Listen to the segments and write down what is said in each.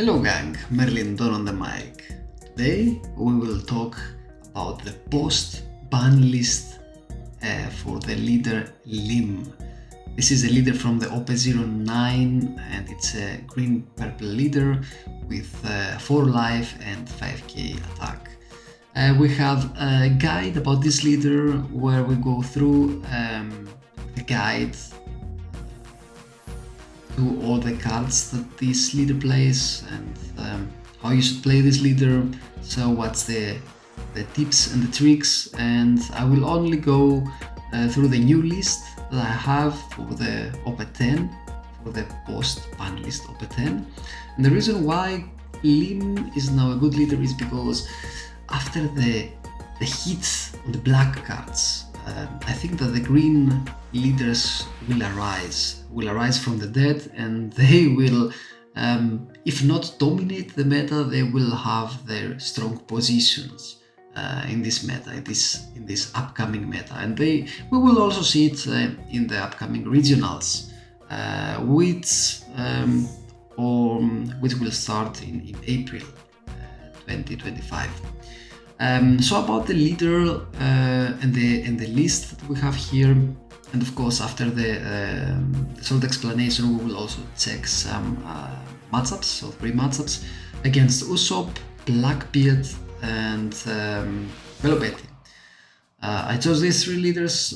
Hello gang, Merlin Don on the mic. Today we will talk about the post-ban list for the leader LIM. This is a leader from the OP10 and it's a green-purple leader with 4 life and 5k attack. We have a guide about this leader where we go through the guide to all the cards that this leader plays and how you should play this leader. So what's the tips and the tricks, and I will only go through the new list that I have for the OP10, for the post-ban list OP10. And the reason why LIM is now a good leader is because after the hit on the black cards, I think that the green leaders will arise from the dead, and they will, if not dominate the meta, they will have their strong positions in this meta, in this upcoming meta, and we will also see it in the upcoming regionals, which will start in April 2025. So about the leader and the list that we have here, and of course after the short explanation we will also check some matchups, so 3 matchups against Usopp, Blackbeard and Belo. I chose these 3 leaders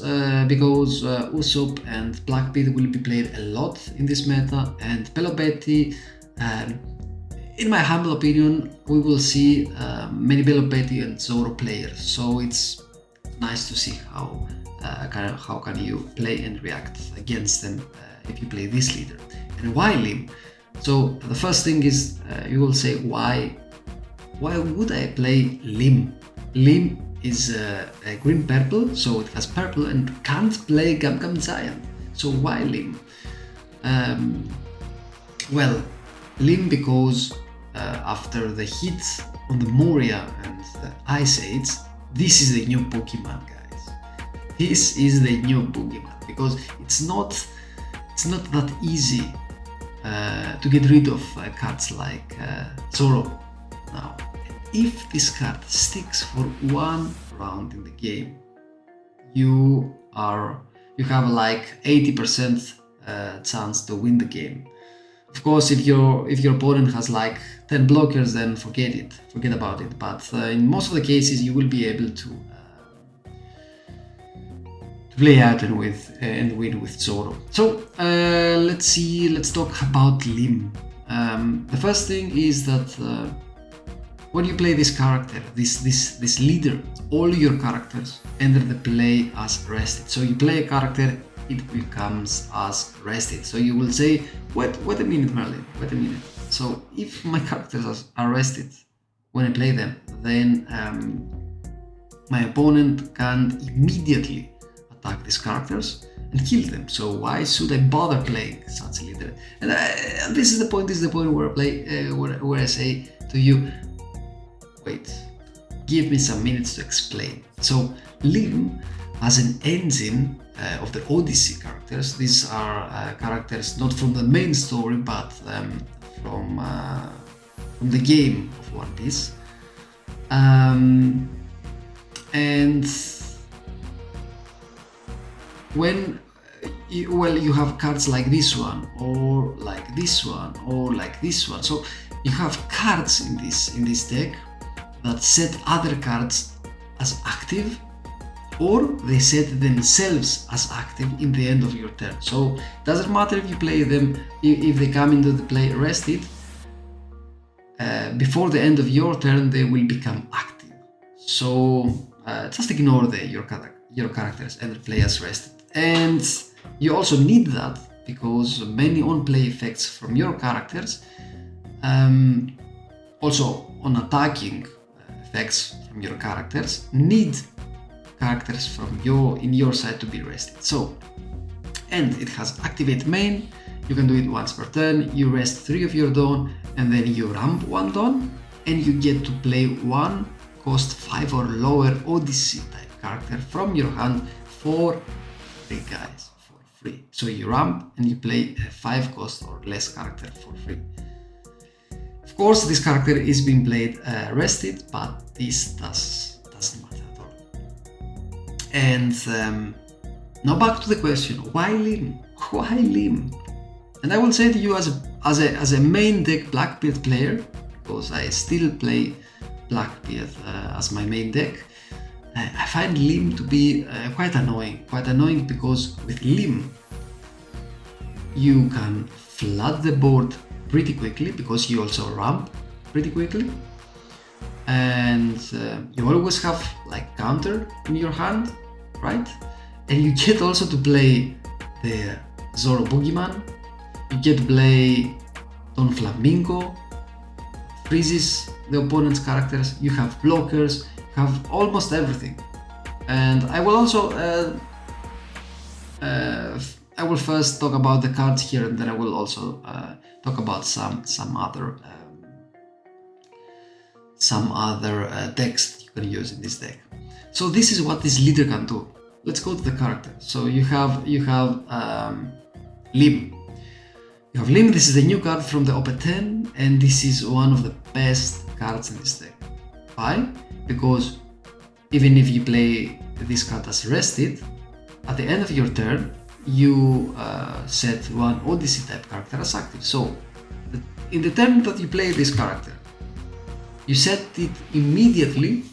because Usopp and Blackbeard will be played a lot in this meta, and Belo, in my humble opinion, we will see many Belo and Zoro players, so it's nice to see how can you play and react against them if you play this leader. And why LIM? So the first thing is you will say, why would I play LIM? LIM is a green purple, so it has purple and can't play Gum Giant. So why LIM? Well, LIM because after the hit on the Moria and the Ice Age, this is the new Pokemon, guys. This is the new Pokemon because it's not that easy to get rid of cards like Zoro now. If this card sticks for 1 round in the game, you have like 80% chance to win the game. Of course, if your opponent has like 10 blockers, then forget about it. But in most of the cases, you will be able to play out and win with Zoro. So let's talk about LIM. The first thing is that when you play this character, this leader, all your characters enter the play as rested. So you play a character, it becomes as rested. So you will say, wait a minute, Merlin, wait a minute. So if my characters are rested when I play them, then my opponent can immediately attack these characters and kill them. So why should I bother playing such a leader? And this is the point where I say to you, wait, give me some minutes to explain. So LIM has an engine of the Odyssey characters. These are characters not from the main story, but from the game of One Piece. And when you have cards like this one, or like this one, or like this one, so you have cards in this deck that set other cards as active, or they set themselves as active in the end of your turn. So it doesn't matter if you play them, if they come into the play rested, before the end of your turn they will become active. So just ignore your characters and play as rested. And you also need that because many on-play effects from your characters, also on attacking effects from your characters, need characters from your side to be rested. So, and it has activate main. You can do it once per turn. You rest 3 of your Dawn, and then you ramp 1 Dawn, and you get to play 1 cost 5 or lower Odyssey type character from your hand for free, guys, for free. So you ramp and you play a 5 cost or less character for free. Of course, this character is being played rested, but this doesn't matter at all. And now back to the question: why LIM? Why LIM? And I will say to you, as a main deck Blackbeard player, because I still play Blackbeard as my main deck, I find LIM to be quite annoying. Quite annoying because with LIM, you can flood the board pretty quickly because you also ramp pretty quickly, and you always have like counter in your hand, right? And you get also to play the Zoro Boogeyman, you get to play Don Flamingo, freezes the opponent's characters, you have blockers, you have almost everything. And I will also I will first talk about the cards here, and then I will also talk about some other decks that you can use in this deck. So this is what this leader can do. Let's go to the character. So you have LIM. You have LIM. This is the new card from the OP10, and this is one of the best cards in this deck. Why? Because even if you play this card as rested, at the end of your turn, you set one Odyssey type character as active. So in the turn that you play this character, you set it immediately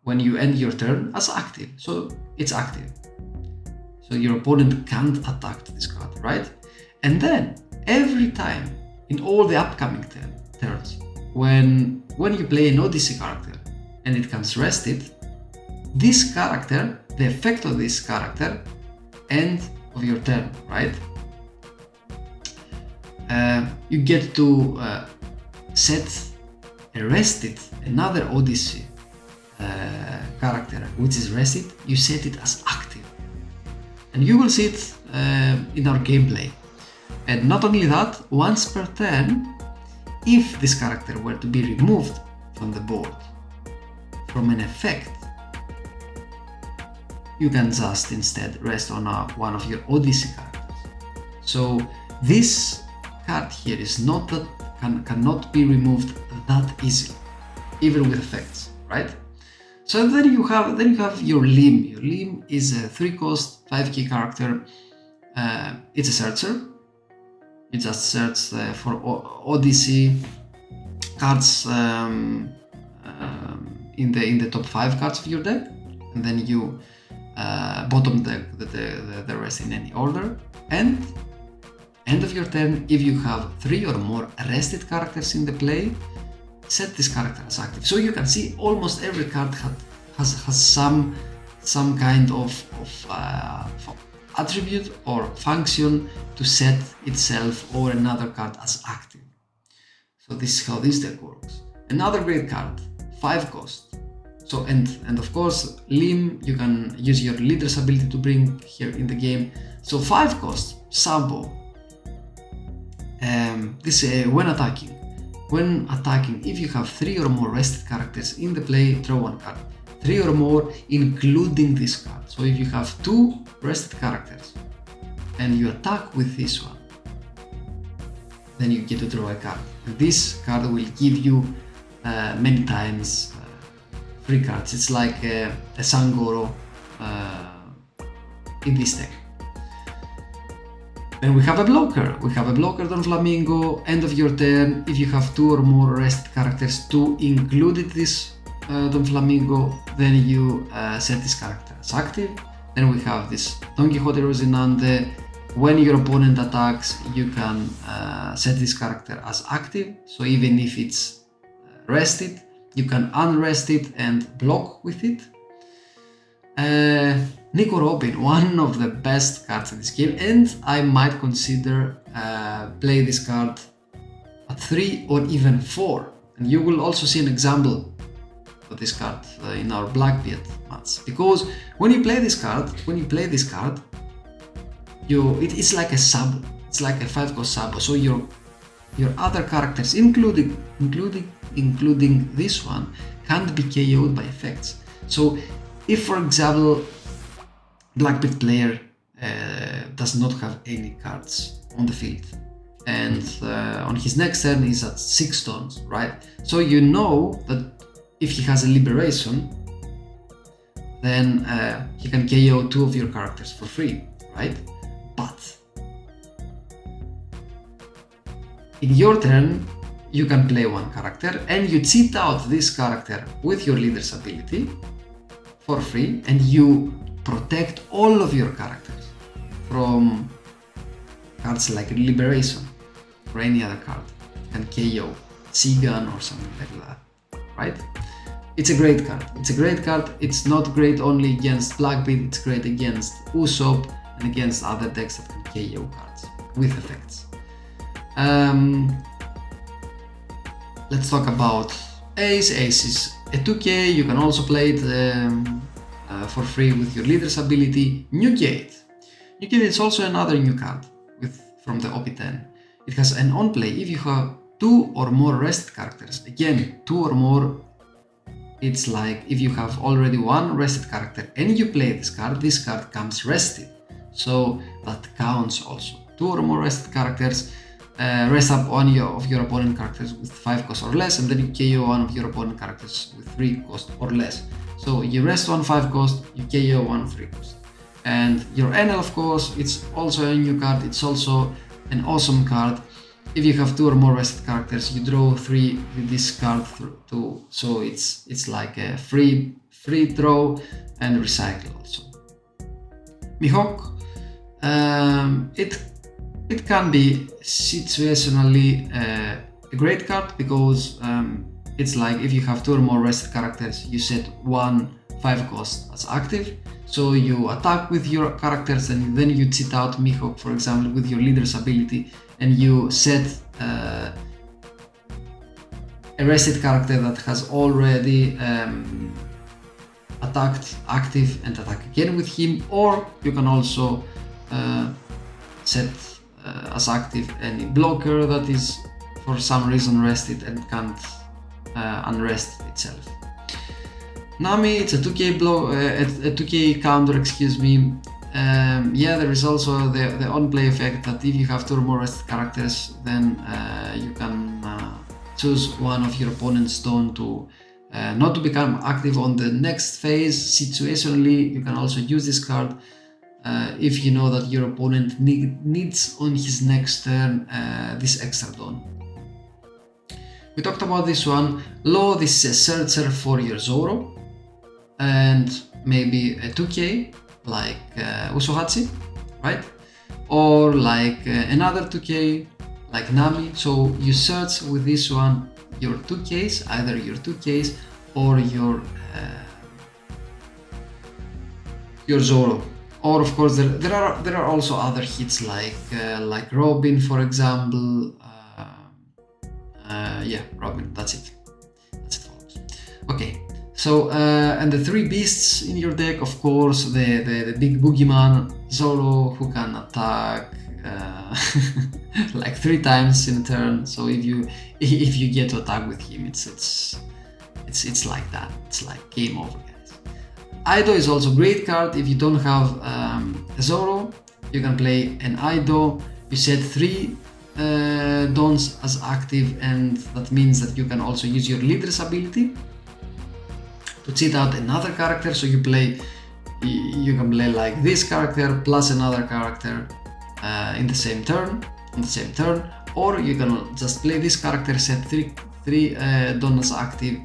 when you end your turn as active. So it's active. So your opponent can't attack this card, right? And then every time in all the upcoming turns, when you play an Odyssey character and it comes rested, this character, the effect of this character, end of your turn, right? You get to set a rested, another Odyssey character which is rested, you set it as active. And you will see it in our gameplay. And not only that, once per turn, if this character were to be removed from the board from an effect, you can just instead rest on one of your Odyssey characters. So this card here is not that cannot be removed that easily, even with effects, right? So then you have your LIM. Your LIM is a 3-cost 5k character. It's a searcher. You just search for Odyssey cards in the top 5 cards of your deck, and then you bottom the rest in any order. And end of your turn, if you have 3 or more rested characters in the play, set this character as active. So you can see almost every card has some kind of attribute or function to set itself or another card as active. So this is how this deck works. Another great card, 5 cost. So and of course LIM, you can use your leader's ability to bring here in the game. So 5 cost, Sabo. This when attacking, if you have 3 or more rested characters in the play, draw 1 card. 3 or more including this card. So if you have 2 rested characters and you attack with this one, then you get to draw a card. And this card will give you many times 3 cards. It's like a Sangoro in this deck. Then we have a blocker. We have a blocker Don Flamingo. End of your turn, if you have 2 or more rested characters, 2 included this Don Flamingo, then you set this character as active. Then we have this Don Quixote Rosinante. When your opponent attacks, you can set this character as active. So even if it's rested, you can unrest it and block with it. Nico Robin, one of the best cards in this game, and I might consider play this card at 3 or even 4. And you will also see an example of this card in our Blackbeard match. Because when you play this card, it's like a sub. It's like a 5-cost sub. So your other characters, including this one, can't be KO'd by effects. So if, for example, Blackbeard player does not have any cards on the field, and on his next turn he's at 6 tons, right? So you know that if he has a liberation, then he can KO 2 of your characters for free, right? But in your turn, you can play one character and you cheat out this character with your leader's ability for free, and you protect all of your characters from cards like Liberation or any other card can KO, Gun or something like that, right? It's a great card. It's a great card. It's not great only against Blackbeard, it's great against Usopp and against other decks that can KO cards with effects. Let's talk about Ace. Ace is a 2k. You can also play it for free with your leader's ability. Newgate. Newgate is also another new card from the OP10. It has an on-play if you have 2 or more rested characters. Again, 2 or more, it's like if you have already one rested character and you play this card comes rested. So that counts also. 2 or more rested characters. Rest up one of your opponent characters with 5 cost or less, and then you KO one of your opponent characters with 3 cost or less. So you rest one 5 cost, you KO one 3 cost. And your NL, of course, it's also a new card. It's also an awesome card. If you have 2 or more rested characters, you draw 3 with this card too. So it's like a free draw and recycle also. Mihawk, it can be situationally a great card because it's like if you have 2 or more rested characters, you set one 5 cost as active. So you attack with your characters and then you cheat out Mihawk, for example, with your leader's ability, and you set a rested character that has already attacked active and attack again with him, or you can also set as active any blocker that is for some reason rested and can't unrest itself. Nami, it's a 2k a 2k counter, excuse me. Yeah, there is also the on-play effect that if you have 2 or more rested characters, then you can choose one of your opponent's turn to not to become active on the next phase. Situationally, you can also use this card if you know that your opponent needs on his next turn this extra dawn. We talked about this one. Law, this is a searcher for your Zoro, and maybe a 2k like Usohachi, right? Or like another 2k like Nami. So you search with this one your 2ks, either your 2ks or your Zoro. Or of course there are also other hits like Robin, for example. Yeah, Robin. That's it. Folks. Okay. So and the 3 beasts in your deck, of course, the big boogeyman Zoro, who can attack like 3 times in a turn. So if you get to attack with him, it's like that. It's like game over, guys. Ido is also a great card. If you don't have Zoro, you can play an Ido. You set 3 dons as active, and that means that you can also use your leader's ability to cheat out another character. So you can play like this character plus another character in the same turn, or you can just play this character, set 3 dons as active,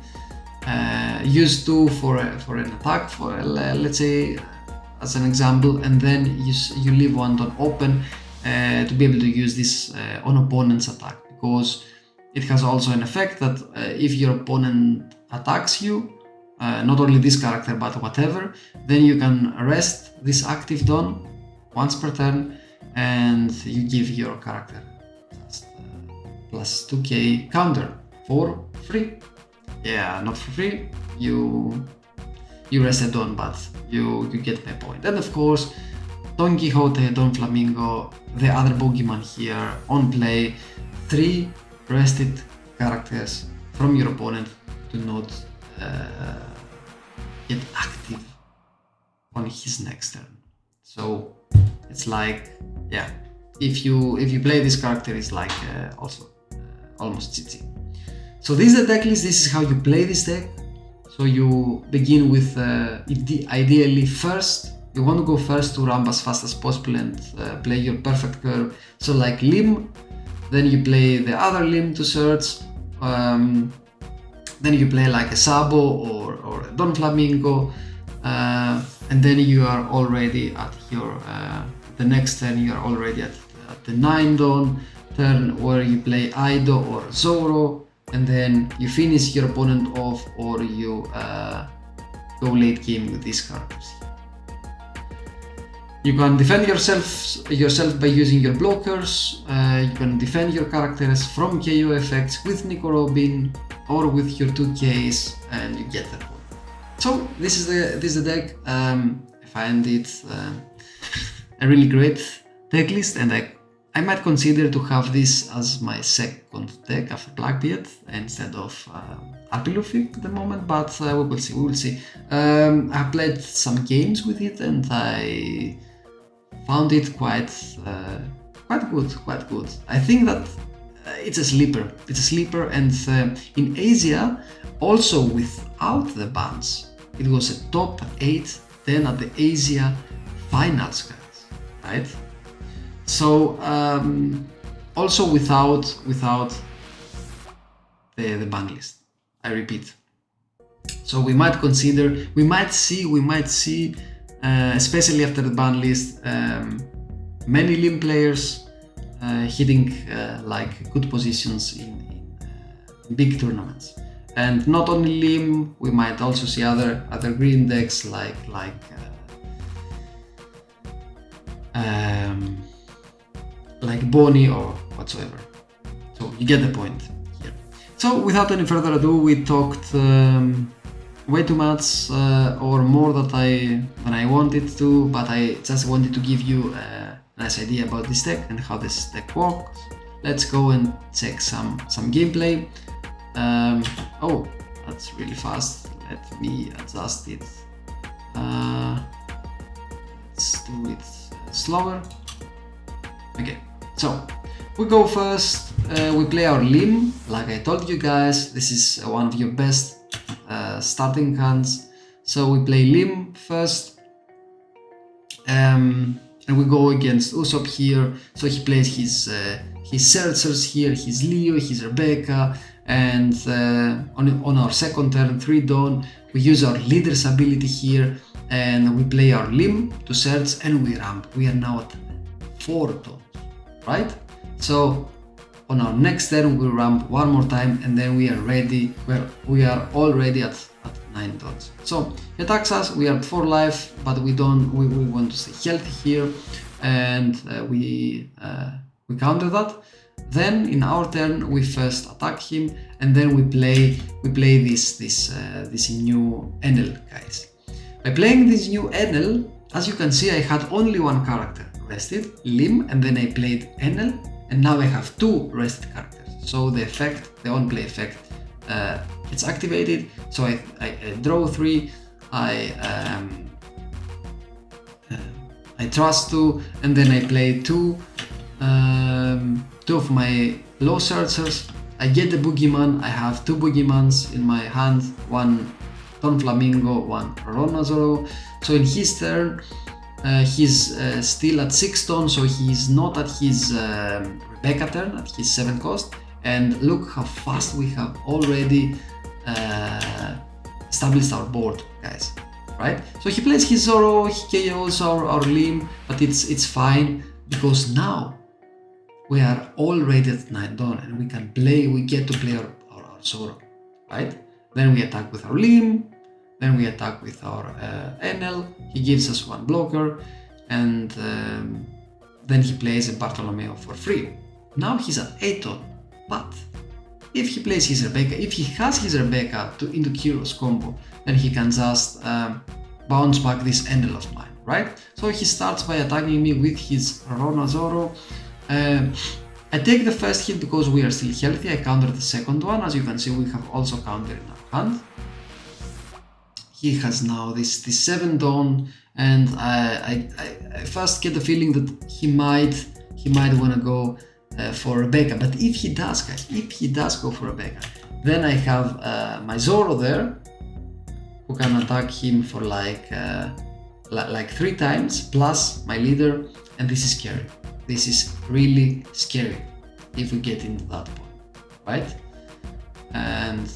use 2 for an attack, for let's say as an example, and then you leave 1 don open to be able to use this on opponent's attack, because it has also an effect that if your opponent attacks you, not only this character but whatever, then you can rest this active don once per turn, and you give your character just plus 2k counter for free. Yeah, not for free, you rest a don, but you get my point. And of course, Don Quixote, Don Flamingo, the other boogeyman here, on play, 3 rested characters from your opponent to not get active on his next turn. So it's like, yeah, if you play this character, is like also almost GG. So this is the deck list. This is how you play this deck. So you begin with ideally first. You want to go first to ramp as fast as possible and play your perfect curve. So like LIM, then you play the other LIM to search. Then you play like a Sabo or a Don Flamingo, and then you are already at your the next turn. You are already at the 9 Don turn, where you play Aido or Zoro, and then you finish your opponent off, or you go late game with these characters. You can defend yourself by using your blockers. You can defend your characters from KO effects with Nico Robin or with your 2Ks, and you get that one. So this is the deck. I find it a really great deck list, and I might consider to have this as my second deck after Blackbeard instead of RP Luffy at the moment, but we will see. We will see. I played some games with it, and I found it quite good. I think that it's a sleeper. It's a sleeper, and in Asia, also without the bans, it was a top 8 then at the Asia finals, guys. Right? So also without the ban list. I repeat. So we might consider. We might see. Especially after the ban list, many LIM players hitting like good positions in big tournaments. And not only LIM, we might also see other green decks like Bonnie or whatsoever. So you get the point here. So without any further ado, we talked way too much or more than I wanted to, but I just wanted to give you a nice idea about this deck and how this deck works. Let's go and check some gameplay. Oh, that's really fast. Let me adjust it. Let's do it slower. Okay, so we go first. We play our LIM. Like I told you guys, this is one of your best starting hands. So we play LIM first, and we go against Usopp here. So he plays his Searchers here, his Leo, his Rebecca, and on our second turn, 3 Dawn, we use our Leader's ability here, and we play our LIM to search, and we ramp. We are now at 4 Dawns, right? So on our next turn, we ramp one more time, and then we are ready. We are already at 9 Dawns. So he attacks us. We are at 4 life, but we want to stay healthy here, and we counter that. Then in our turn, we first attack him, and then we play this new Enel, guys. By playing this new Enel, as you can see, I had only one character rested, LIM, and then I played Enel, and now I have 2 rested characters. So the on-play effect gets activated. So I draw 3, I trust 2, and then I play 2 of my low searchers. I get the boogeyman. I have 2 boogeymans in my hand, one Don Flamingo, one Ronazoro. So in his turn, he's still at 6 Dawn, so he's not at his Rebecca turn, at his 7 cost. And look how fast we have already established our board, guys. Right? So he plays his Zoro, he KOs our LIM, but it's fine, because now we are already at 9 Dawn, and we get to play our Zoro, right? Then we attack with our LIM, then we attack with our Enel. He gives us 1 blocker, and then he plays a Bartolomeo for free. Now he's at 8 Dawn, but if he plays his Rebecca, if he has his Rebecca into Kyros combo, then he can just bounce back this Enel of mine, right? So he starts by attacking me with his Ronazoro. I take the first hit because we are still healthy. I counter the second one. As you can see, we have also counter in our hand. He has now this 7 Dawn, and I first get the feeling that he might he might want to go for Rebecca. But if he does, guys, if he does go for Rebecca, then I have my Zoro there, who can attack him for like 3 times, plus my leader, and this is scary. This is really scary if we get into that point, right? And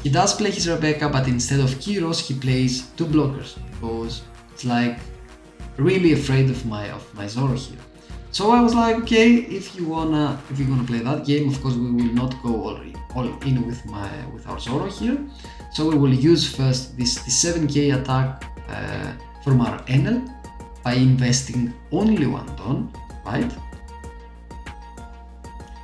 he does play his Rebecca, but instead of Kyros, he plays 2 blockers, because it's like really afraid of my Zoro here. So I was like, okay, if you're gonna play that game, of course we will not go all in with our Zoro here. So we will use first this 7k attack from our Enel by investing only 1 Dawn, right?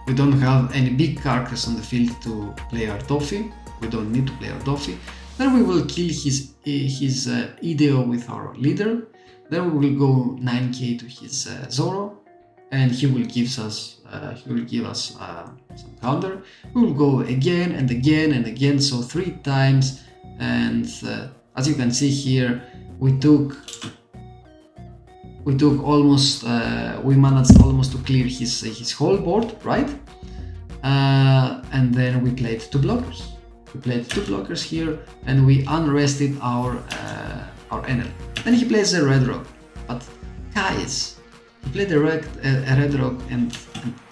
We don't have any big characters on the field to play our Doffy. We don't need to play our Doffy. Then we will kill his EDO with our leader. Then we will go 9k to his Zoro, and he will give us some counter. We will go again and again and again, so 3 times. And as you can see here, we managed almost to clear his whole board, right? And then we played 2 blockers. We played 2 blockers here, and we unrested our Enel. Then he plays a red rock, but guys, he played a red rock, and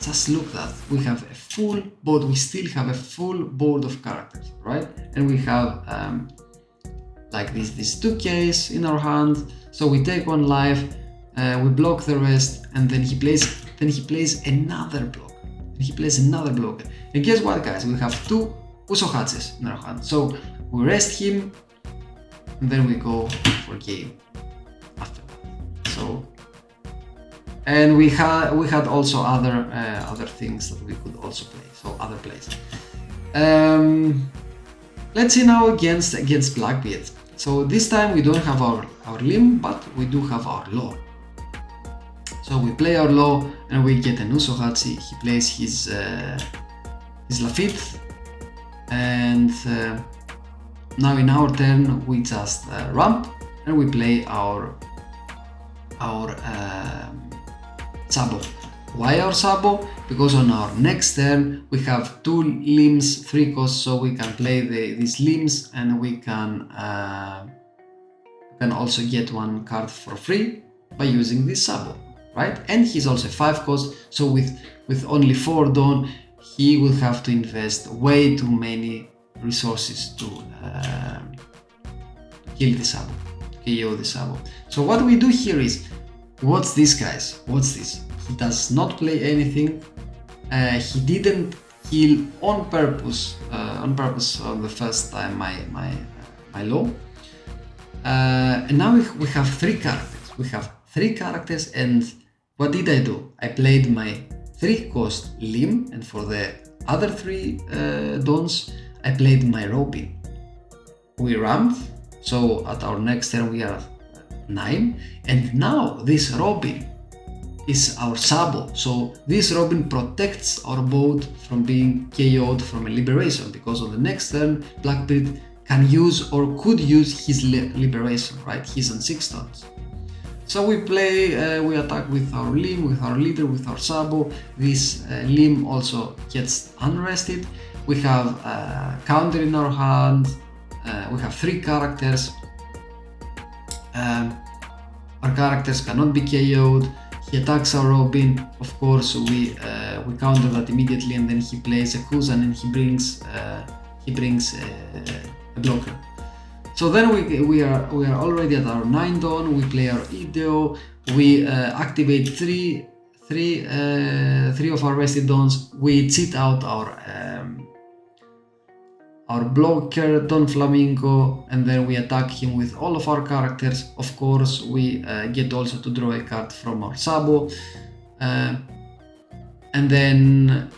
just look at that. We have a full board. We still have a full board of characters, right? And we have like these 2Ks in our hand. So we take 1 life, we block the rest, and then he plays another block. And guess what, guys? We have 2 Usopps in our hand. So we rest him, and then we go for game after that. So, and we had also other things that we could also play. So other plays. Let's see now against Blackbeard. So this time we don't have our LIM, but we do have our Law. So we play our Law, and we get an Usopp. He plays his Lafitte, and now in our turn we just ramp, and we play our Sabo. Why our Sabo? Because on our next turn we have 2 limbs, 3 costs, so we can play these limbs, and we can also get 1 card for free by using this Sabo, right? And he's also 5 cost, so with only 4 Dawn, he will have to invest way too many resources to kill the Sabo, KO the Sabo. So what we do here is, what's this, guys? What's this? He does not play anything. He didn't kill on purpose on the first time my Law. And now we have 3 characters. We have 3 characters, and what did I do? I played my 3 cost LIM, and for the other 3 Dawns, I played my Robin. We ramped, so at our next turn we are at 9, and now this Robin is our Sabo. So this Robin protects our boat from being KO'd from a liberation, because on the next turn Blackbeard can use or could use his liberation, right? He's on 6 turns. So we play, we attack with our LIM, with our leader, with our Sabo. This LIM also gets unrested. We have counter in our hand. We have 3 characters. Our characters cannot be KO'd. He attacks our Robin. Of course, we counter that immediately, and then he plays a Kuzan, and he brings a blocker. So then we are already at our 9 Dawn. We play our EDO. We activate three of our rested Dawns. We cheat out our blocker Don Flamingo, and then we attack him with all of our characters. Of course, we get also to draw a card from our Sabo, and then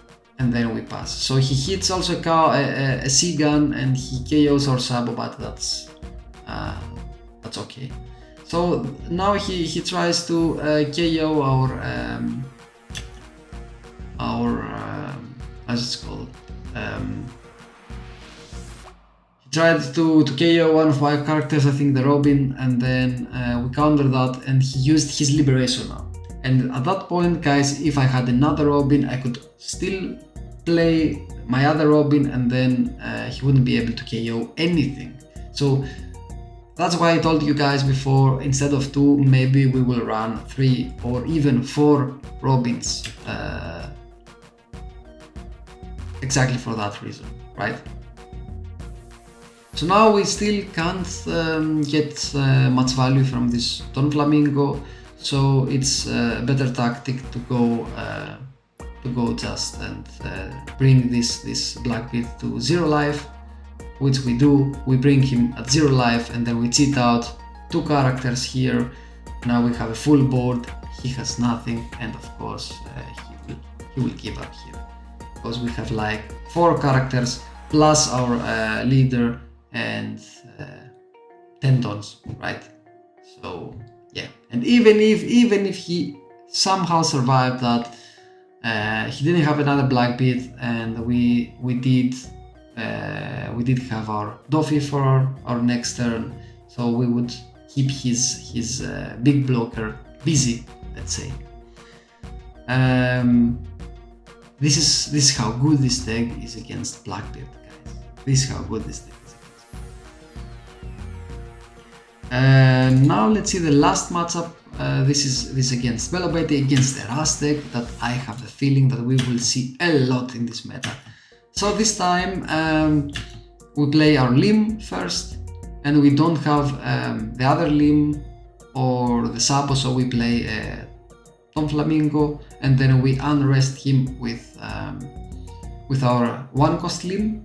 we pass. So he hits also a C-gun, and he KOs our Sabo, but that's okay. So now he tries to KO our how's it called? He tried to KO one of my characters, I think the Robin, and then we countered that, and he used his liberation now. And at that point, guys, if I had another Robin, I could still play my other Robin, and then he wouldn't be able to KO anything. So that's why I told you guys before, instead of 2, maybe we will run 3 or even 4 Robins. Exactly for that reason, right? So now we still can't get much value from this Don Flamingo, so it's a better tactic to go just and bring this Blackbeard to 0 life, which we do. We bring him at 0 life, and then we cheat out 2 characters here. Now we have a full board. He has nothing, and of course he will give up here, because we have like 4 characters plus our leader and 10 dons, right? So yeah, and even if he somehow survived that, he didn't have another Blackbeard, and we did have our Doffy for our next turn, so we would keep his big blocker busy, let's say. This is how good this deck is against Blackbeard, guys. This is how good this deck is against. Now let's see the last matchup. This is against Belo, against the Rust deck that I have the feeling that we will see a lot in this meta. So this time we play our LIM first, and we don't have the other LIM or the Sabo, so we play Don Flamingo, and then we unrest him with our 1-cost LIM.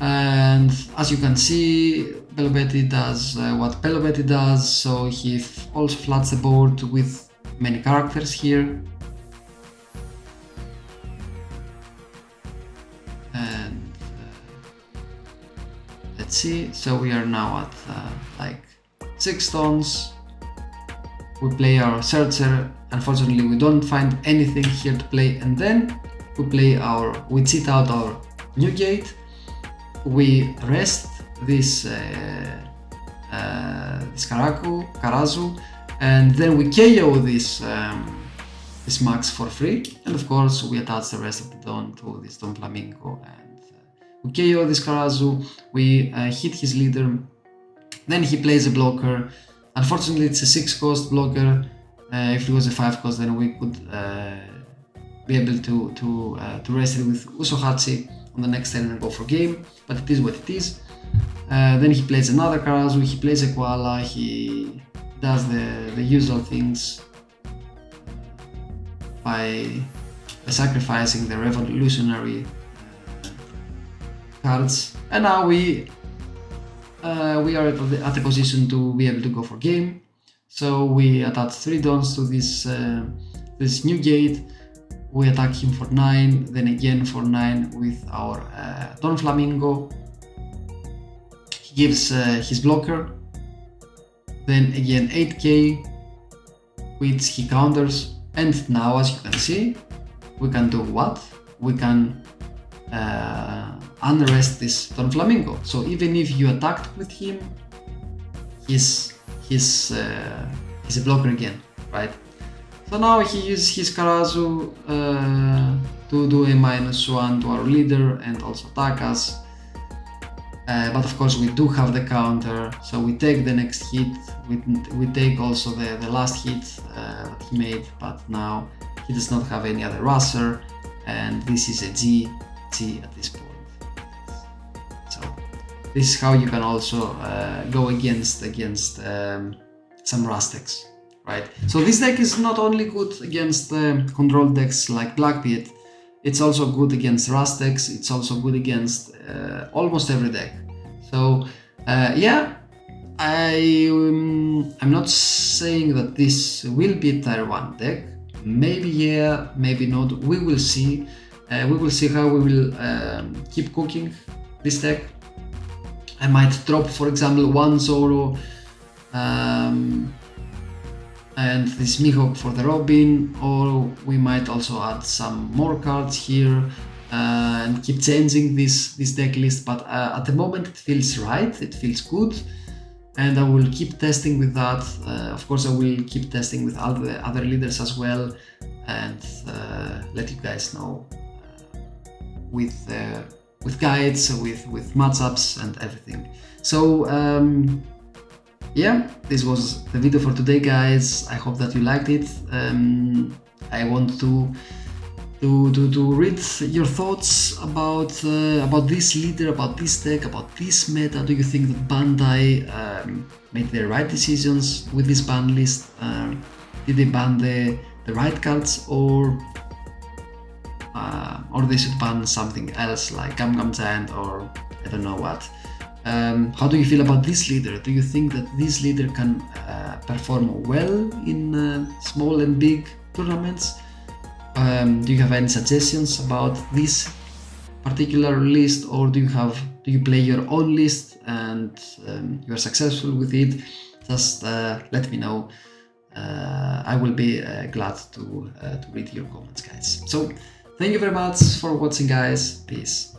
And as you can see, Belo does what Belo does, so he also floods the board with many characters here. And let's see, so we are now at like 6 stones. We play our Searcher. Unfortunately, we don't find anything here to play, and then we cheat out our new gate. We rest this Karazu, and then we KO this Max for free, and of course we attach the rest of the Don to this Don Flamingo, and we KO this Karazu. We hit his leader, then he plays a blocker. Unfortunately, it's a 6-cost blocker. If it was a 5-cost, then we could be able to rest it with Usopp on the next turn and go for game, but it is what it is. Then he plays another Karazu, he plays a Koala, he does the usual things by sacrificing the revolutionary cards, and now we are at the position to be able to go for game. So we attach 3 dons to this new gate. We attack him for 9, then again for 9 with our Don Flamingo. He gives his blocker, then again 8k, which he counters. And now, as you can see, we can do what? We can unrest this Don Flamingo. So even if you attacked with him, he's a blocker again, right? So now he uses his Karazu to do a -1 to our leader and also attack us. But of course we do have the counter, so we take the next hit. We take also the last hit that he made, but now he does not have any other Russer, and this is a G at this point. So this is how you can also go against some Rust decks, right? So this deck is not only good against control decks like Blackbeard, it's also good against Rust decks, it's also good against almost every deck. So yeah, I'm not saying that this will be a tier 1 deck. Maybe yeah, maybe not. We will see. We will see how we will keep cooking this deck. I might drop, for example, 1 Zoro and this Mihawk for the Robin, or we might also add some more cards here and keep changing this deck list. But at the moment it feels right, it feels good. and I will keep testing with that. Of course, I will keep testing with all the other leaders as well, and let you guys know with guides, with matchups and everything. So yeah, this was the video for today, guys. I hope that you liked it. I want to read your thoughts about this leader, about this deck, about this meta. Do you think that Bandai made the right decisions with this ban list? Did they ban the right cards, or they should ban something else like Gum Giant, or I don't know what? How do you feel about this leader? Do you think that this leader can perform well in small and big tournaments? Do you have any suggestions about this particular list, or do you play your own list and you are successful with it? Just let me know. I will be glad to read your comments, guys. So thank you very much for watching, guys. Peace.